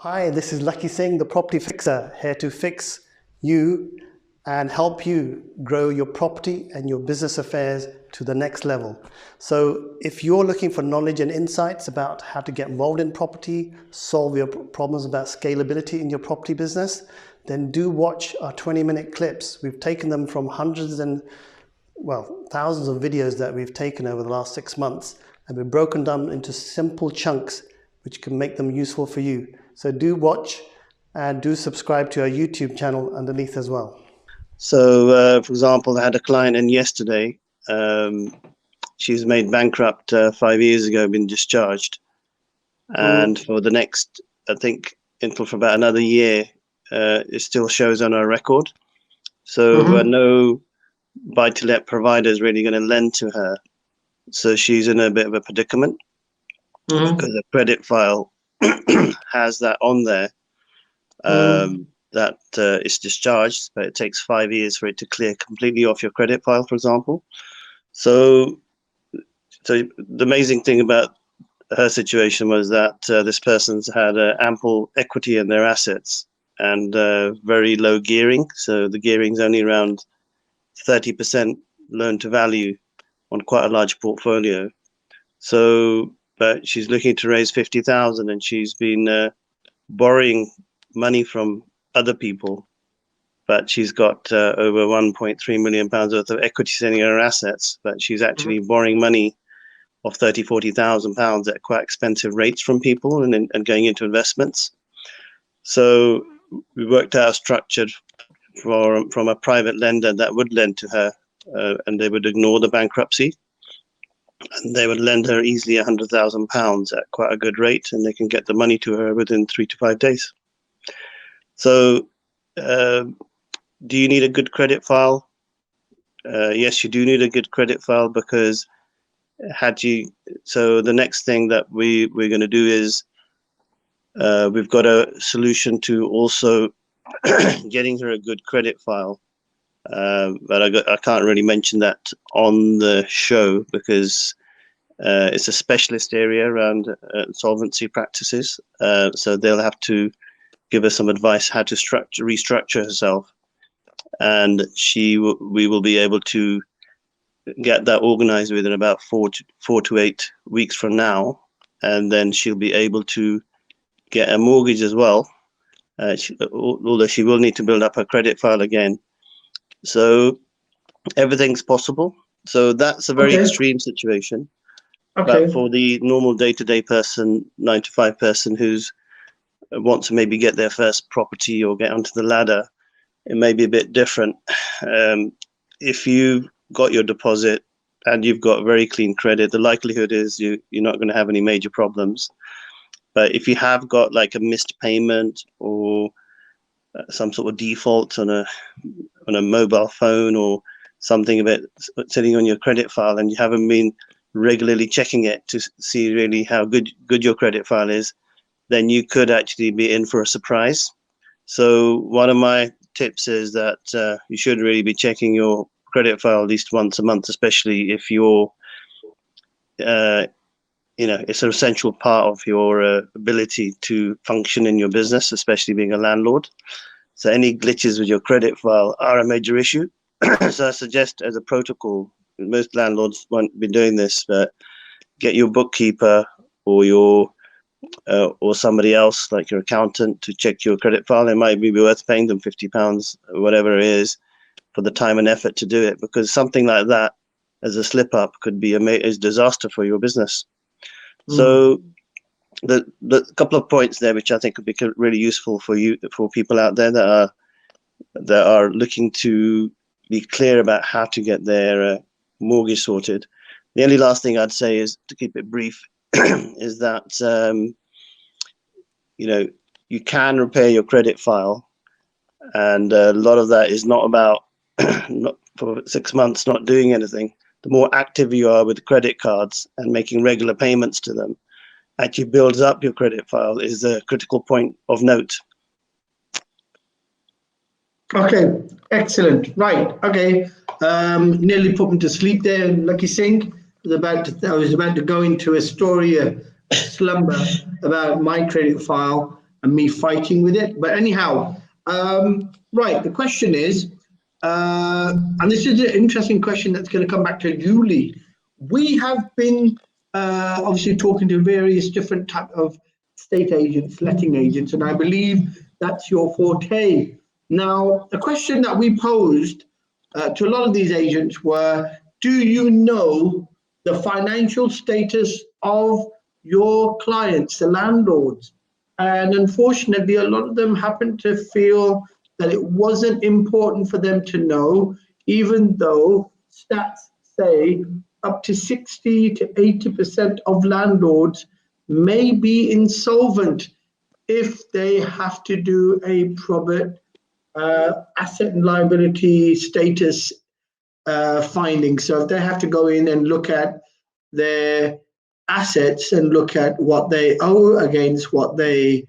Hi, this is Lakhi Singh, the property fixer, here to fix you and help you grow your property and your business affairs to the next level. So if you're looking for knowledge and insights about how to get involved in property, solve your problems about scalability in your property business, then do watch our 20-minute clips. We've taken them from hundreds and, thousands of videos that we've taken over the last 6 months, and we've broken them into simple chunks which can make them useful for you. So do watch and do subscribe to our YouTube channel underneath as well. So, for example, I had a client in yesterday. She's made bankrupt 5 years ago, been discharged. And for the next, I think, for about another year, it still shows on her record. So no Buytolet provider is really going to lend to her. So she's in a bit of a predicament because the credit file has that on there. That is discharged, but it takes 5 years for it to clear completely off your credit file, for example. So the amazing thing about her situation was that this person's had ample equity in their assets and very low gearing. So the gearing's only around 30% loan to value on quite a large portfolio. So, but she's looking to raise 50,000, and she's been borrowing money from other people, but she's got over 1.3 million pounds worth of equity sitting in her assets, but she's actually borrowing money of 30,000-40,000 pounds at quite expensive rates from people and going into investments. So we worked out a structure from a private lender that would lend to her, and they would ignore the bankruptcy, and they would lend her easily £100,000 at quite a good rate, and they can get the money to her within 3 to 5 days. So do you need a good credit file? Yes, you do need a good credit file, because so the next thing that we're going to do is we've got a solution to also getting her a good credit file. But I can't really mention that on the show, because it's a specialist area around solvency practices. So they'll have to give us some advice how to restructure herself, and we will be able to get that organized within about 4 to 8 weeks from now, and then she'll be able to get a mortgage as well, although she will need to build up her credit file again. So everything's possible. So that's a very extreme situation. But for the normal day-to-day person, 9-to-5 person who's wants to maybe get their first property or get onto the ladder, it may be a bit different. If you've got your deposit and you've got very clean credit, the likelihood is you're not going to have any major problems. But if you have got like a missed payment or some sort of default on a mobile phone or something of it sitting on your credit file, and you haven't been regularly checking it to see really how good your credit file is, then you could actually be in for a surprise. So one of my tips is that you should really be checking your credit file at least once a month, especially if you're, it's an essential part of your ability to function in your business, especially being a landlord. So any glitches with your credit file are a major issue. So I suggest, as a protocol, most landlords won't be doing this, but get your bookkeeper or or somebody else like your accountant to check your credit file. It might be worth paying them £50 or whatever it is for the time and effort to do it, because something like that as a slip up could be a disaster for your business. So the couple of points there which I think would be really useful for people out there that are looking to be clear about how to get their mortgage sorted. The only last thing I'd say is, to keep it brief, is that you can repair your credit file, and a lot of that is not about not for 6 months not doing anything. The more active you are with credit cards and making regular payments to them, actually builds up your credit file, is a critical point of note. Okay, excellent. Right, okay. Nearly put me to sleep there, Lakhi Singh. I was about to go into a story, a slumber about my credit file, and me fighting with it. But anyhow, right, the question is, and this is an interesting question that's going to come back to Julie. We have been obviously talking to various different type of estate agents, letting agents, and I believe that's your forte. Now, the question that we posed to a lot of these agents were, do you know the financial status of your clients, the landlords? And unfortunately, a lot of them happen to feel that it wasn't important for them to know, even though stats say up to 60 to 80% of landlords may be insolvent if they have to do a probate asset and liability status finding. So if they have to go in and look at their assets and look at what they owe against what they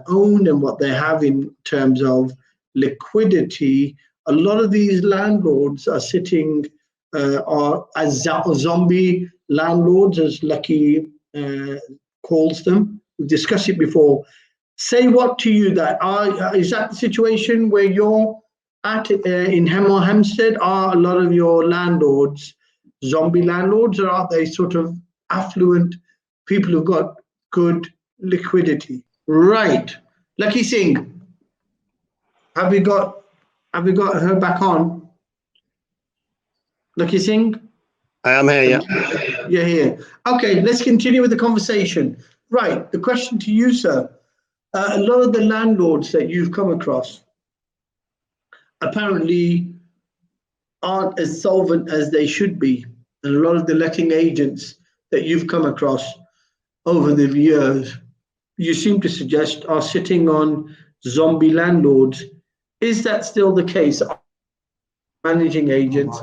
own and what they have in terms of liquidity, a lot of these landlords are sitting are as zombie landlords, as Lakhi calls them. We've discussed it before. Say what to you that is that the situation where you're at in Hemel Hempstead? Are a lot of your landlords zombie landlords, or are they sort of affluent people who've got good liquidity? Right, Lakhi Singh, have we got her back on? Lakhi Singh? I am here, yeah. You're here. Okay, let's continue with the conversation. Right, the question to you, sir. A lot of the landlords that you've come across apparently aren't as solvent as they should be. And a lot of the letting agents that you've come across over the years, you seem to suggest are sitting on zombie landlords. Is that still the case? Managing agents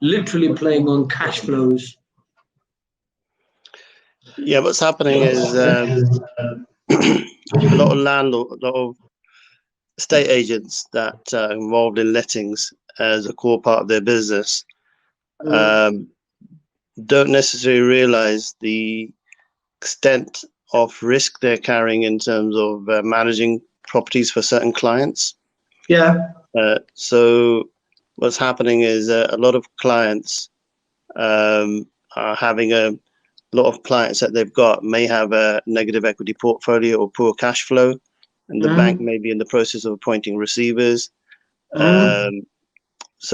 literally playing on cash flows? Yeah, what's happening is a lot of estate agents that are involved in lettings as a core part of their business don't necessarily realize the extent of risk they're carrying in terms of managing properties for certain clients. Yeah. So what's happening is a lot of clients are having a lot of clients that they've got may have a negative equity portfolio or poor cash flow, and the bank may be in the process of appointing receivers. So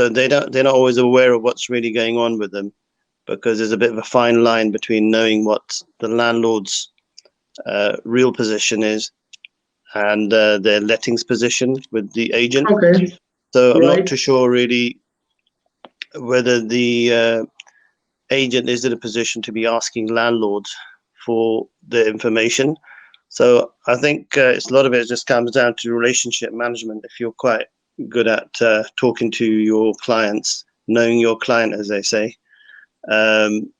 they're not always aware of what's really going on with them, because there's a bit of a fine line between knowing what the landlord's real position is and their lettings position with the agent. Okay. So I'm not too sure really whether the agent is in a position to be asking landlords for the information. So I think a lot of it just comes down to relationship management. If you're quite good at talking to your clients, knowing your client, as they say, then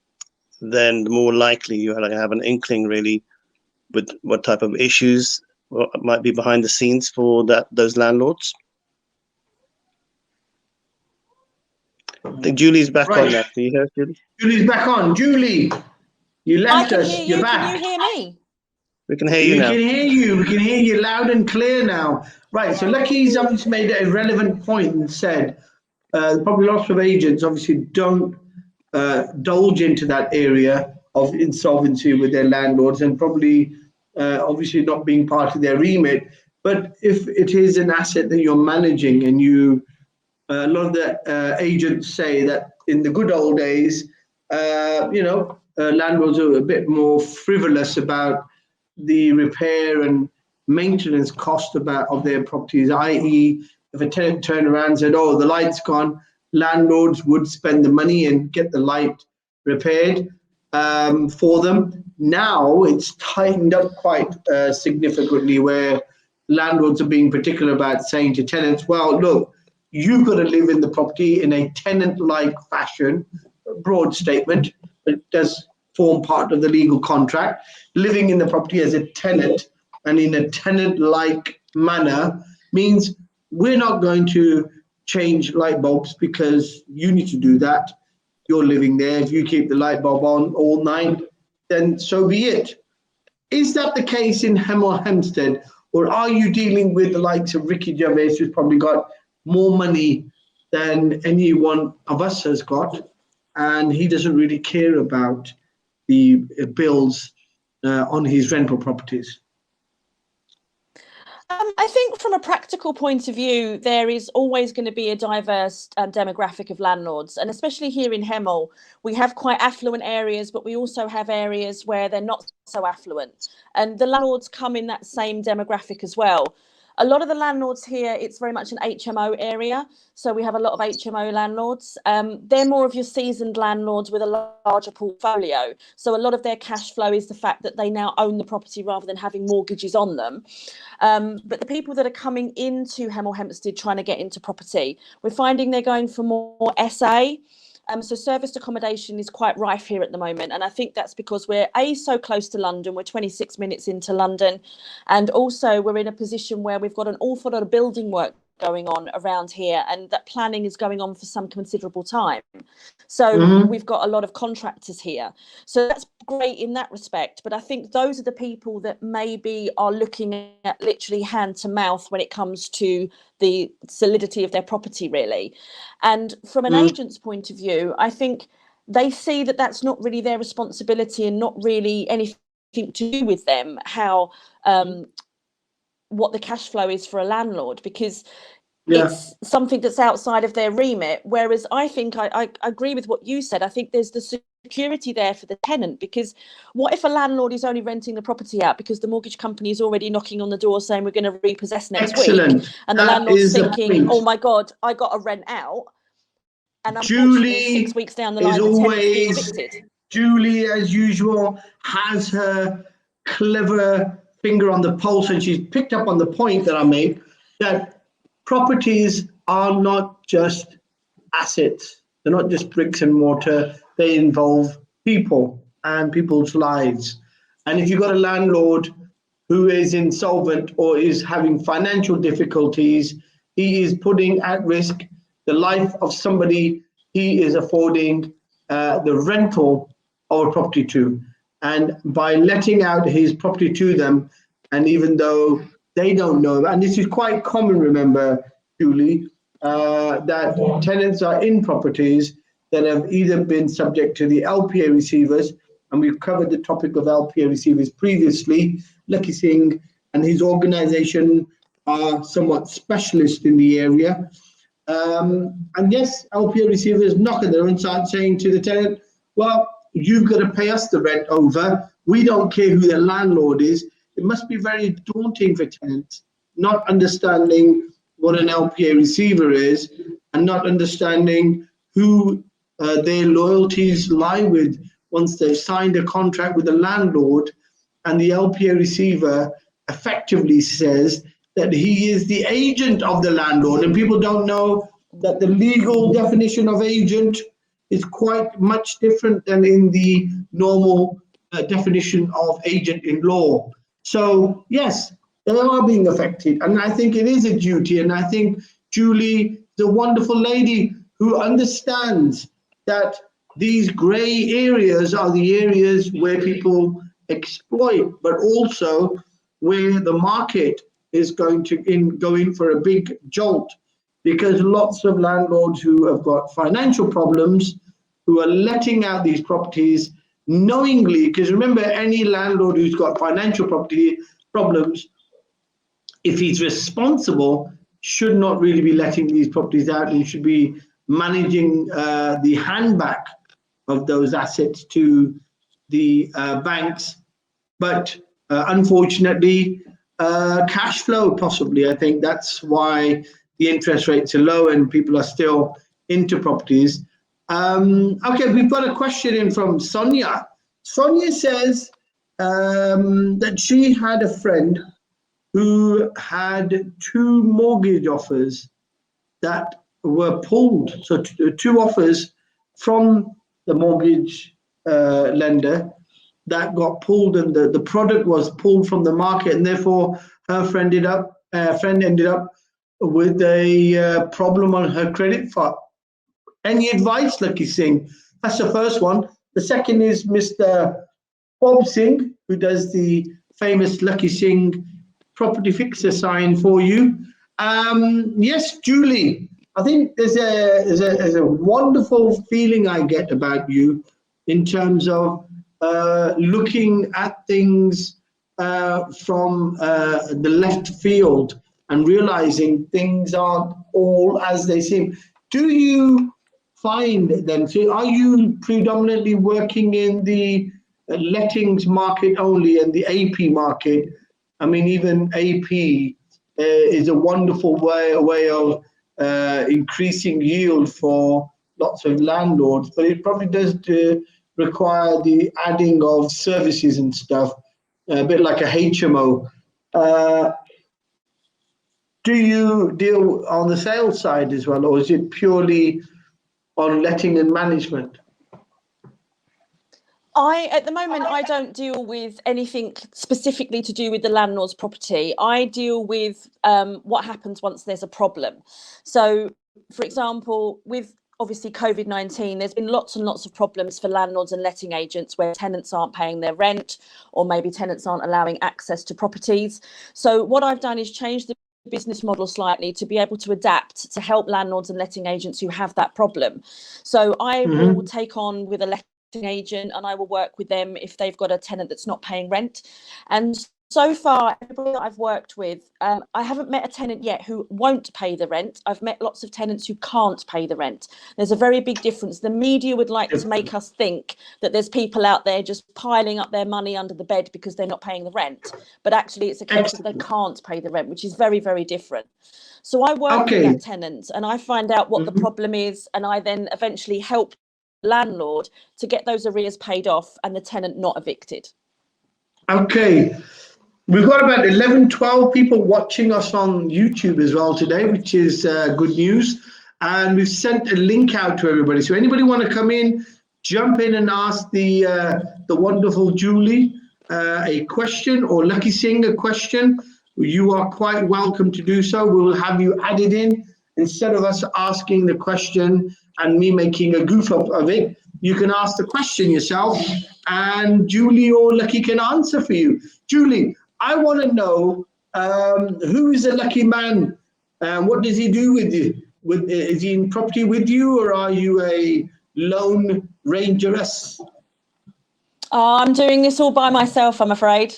the more likely you have an inkling really with what type of issues might be behind the scenes for those landlords. I think Julie's back on now. Can you hear us, Julie? Julie's back on. Julie, you left us. Hear you. You're back. Can you hear me? We can hear you now. We can hear you. We can hear you loud and clear now. Right. So Lakhi's obviously made a relevant point and said probably lots of agents obviously don't indulge into that area of insolvency with their landlords, and probably obviously not being part of their remit. But if it is an asset that you're managing, and you a lot of the agents say that in the good old days, landlords are a bit more frivolous about the repair and maintenance cost of their properties, i.e. if a tenant turned around and said, oh, the light's gone, landlords would spend the money and get the light repaired for them. Now it's tightened up quite significantly, where landlords are being particular about saying to tenants, well, look, you've got to live in the property in a tenant-like fashion. Broad statement, but it does form part of the legal contract. Living in the property as a tenant and in a tenant-like manner means we're not going to change light bulbs because you need to do that. You're living there. If you keep the light bulb on all night, then so be it. Is that the case in Hemel Hempstead, Or are you dealing with the likes of Ricky Gervais, who's probably got more money than any one of us has got, and he doesn't really care about the bills on his rental properties? I think from a practical point of view, there is always going to be a diverse demographic of landlords. And especially here in Hemel, we have quite affluent areas, but we also have areas where they're not so affluent. And the landlords come in that same demographic as well. A lot of the landlords here, it's very much an HMO area. So we have a lot of HMO landlords. They're more of your seasoned landlords with a larger portfolio. So a lot of their cash flow is the fact that they now own the property rather than having mortgages on them. But the people that are coming into Hemel Hempstead trying to get into property, we're finding they're going for more SA. So serviced accommodation is quite rife here at the moment. And I think that's because we're so close to London. We're 26 minutes into London. And also we're in a position where we've got an awful lot of building work going on around here, and that planning is going on for some considerable time. So we've got a lot of contractors here. So that's great in that respect. But I think those are the people that maybe are looking at literally hand to mouth when it comes to the solidity of their property, really. And from an agent's point of view, I think they see that that's not really their responsibility and not really anything to do with them, how what the cash flow is for a landlord, because it's something that's outside of their remit. Whereas I think I agree with what you said. I think there's the security there for the tenant, because what if a landlord is only renting the property out because the mortgage company is already knocking on the door saying we're going to repossess next week, and the landlord's thinking, oh my God, I got to rent out, and unfortunately 6 weeks down the line the tenant's being evicted. Julie, as usual, has her clever finger on the pulse, and she's picked up on the point that I made, that properties are not just assets. They're not just bricks and mortar. They involve people and people's lives. And if you've got a landlord who is insolvent or is having financial difficulties, he is putting at risk the life of somebody he is affording the rental of a property to. And by letting out his property to them, and even though they don't know, and this is quite common, remember, Julie, that tenants are in properties that have either been subject to the LPA receivers, and we've covered the topic of LPA receivers previously. Lakhi Singh and his organization are somewhat specialist in the area. And yes, LPA receivers knock on their own side saying to the tenant, well, you've got to pay us the rent over. We don't care who the landlord is. It must be very daunting for tenants, not understanding what an LPA receiver is and not understanding who their loyalties lie with once they've signed a contract with the landlord, and the LPA receiver effectively says that he is the agent of the landlord. And people don't know that the legal definition of agent is quite much different than in the normal definition of agent in law. So yes, they are being affected, and I think it is a duty. And I think Julie is a wonderful lady who understands that these grey areas are the areas where people exploit, but also where the market is going to go in for a big jolt, because lots of landlords who have got financial problems, who are letting out these properties knowingly, because remember, any landlord who's got financial property problems, if he's responsible, should not really be letting these properties out, and should be managing the handback of those assets to the banks. But unfortunately, cash flow possibly. I think that's why the interest rates are low and people are still into properties. Okay, we've got a question in from Sonia. Sonia says that she had a friend who had 2 mortgage offers that were pulled. So 2 offers from the mortgage lender that got pulled, and the product was pulled from the market, and therefore her friend ended up with a problem on her credit file. Any advice, Lakhi Singh? That's the first one. The second is Mr. Bob Singh, who does the famous Lakhi Singh property fixer sign for you. Yes, Julie, I think there's a wonderful feeling I get about you in terms of looking at things from the left field and realizing things aren't all as they seem. Do you find then, so are you predominantly working in the lettings market only and the AP market? I mean, even AP is a wonderful way of increasing yield for lots of landlords, but it probably does require the adding of services and stuff, a bit like a HMO. Do you deal on the sales side as well, or is it purely on letting and management? At the moment, I don't deal with anything specifically to do with the landlord's property. I deal with what happens once there's a problem. So, for example, with obviously COVID-19, there's been lots and lots of problems for landlords and letting agents where tenants aren't paying their rent, or maybe tenants aren't allowing access to properties. So what I've done is change the business model slightly to be able to adapt to help landlords and letting agents who have that problem. So I will take on with a letting agent and I will work with them if they've got a tenant that's not paying rent. And so far, everybody that I've worked with, I haven't met a tenant yet who won't pay the rent. I've met lots of tenants who can't pay the rent. There's a very big difference. The media would like to make us think that there's people out there just piling up their money under the bed because they're not paying the rent. But actually, it's a case that they can't pay the rent, which is very, very different. So I work with that tenant and I find out what the problem is, and I then eventually help the landlord to get those arrears paid off and the tenant not evicted. Okay. We've got about 11, 12 people watching us on YouTube as well today, which is good news. And we've sent a link out to everybody. So anybody want to come in, jump in and ask the wonderful Julie a question, or Lakhi Singh a question, you are quite welcome to do so. We will have you added in. Instead of us asking the question and me making a goof up of it, you can ask the question yourself and Julie or Lakhi can answer for you. Julie, I want to know who is a lucky man? What does he do with you? Is he in property with you, or are you a lone rangeress? I'm doing this all by myself, I'm afraid.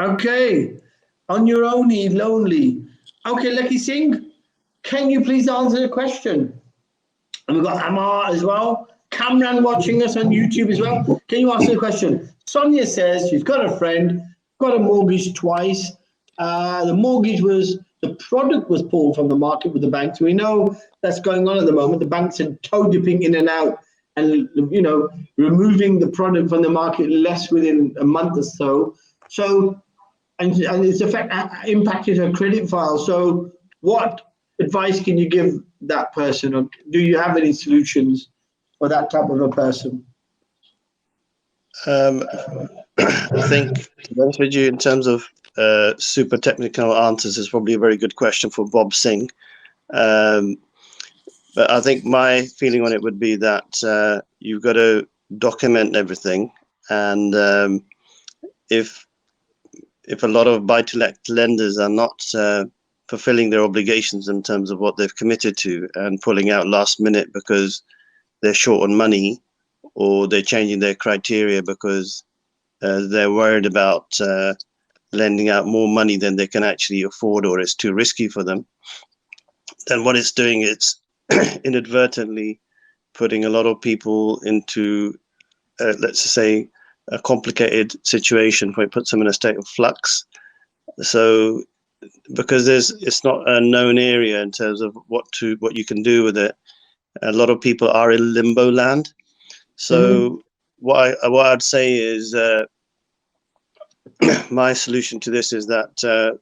Okay, on your own, lonely. Okay, Lakhi Singh, can you please answer the question? And we've got Amar as well. Kamran watching us on YouTube as well. Can you answer the question? Sonia says she's got a friend, got a mortgage twice. The product was pulled from the market with the banks. We know that's going on at the moment. The banks are toe dipping in and out and, you know, removing the product from the market less within a month or so. So, and it's impacted her credit file. So what advice can you give that person? Or do you have any solutions for that type of a person? I think, to be honest with you, in terms of super technical answers, is probably a very good question for Bob Singh. But I think my feeling on it would be that you've got to document everything, and if a lot of Buytolet lenders are not fulfilling their obligations in terms of what they've committed to and pulling out last minute because they're short on money, or they're changing their criteria because they're worried about lending out more money than they can actually afford, or it's too risky for them, then what it's doing, it's inadvertently putting a lot of people into, let's say, a complicated situation where it puts them in a state of flux. So because it's not a known area in terms of what you can do with it, a lot of people are in limbo land. So what I'd say is my solution to this is that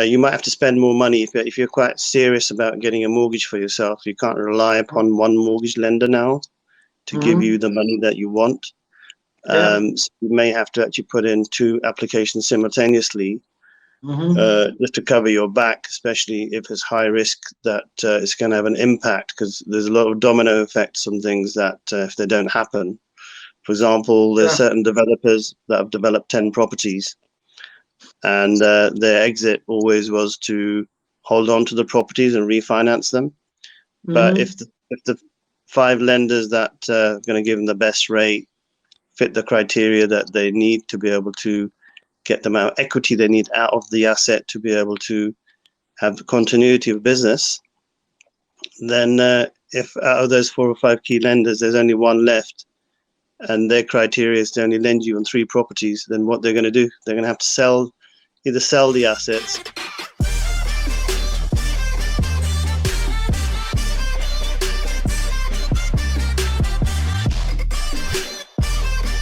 you might have to spend more money if you're quite serious about getting a mortgage for yourself. You can't rely upon one mortgage lender now to give you the money that you want. So you may have to actually put in 2 applications simultaneously just to cover your back, especially if it's high risk that it's going to have an impact, because there's a lot of domino effects on things that if they don't happen. For example, there's certain developers that have developed 10 properties, and their exit always was to hold on to the properties and refinance them. But if the 5 lenders that are going to give them the best rate fit the criteria that they need to be able to get the amount of equity they need out of the asset to be able to have the continuity of business, then if out of those 4 or 5 key lenders, there's only one left, and their criteria is to only lend you on 3 properties, then what they're going to do, they're going to have to either sell the assets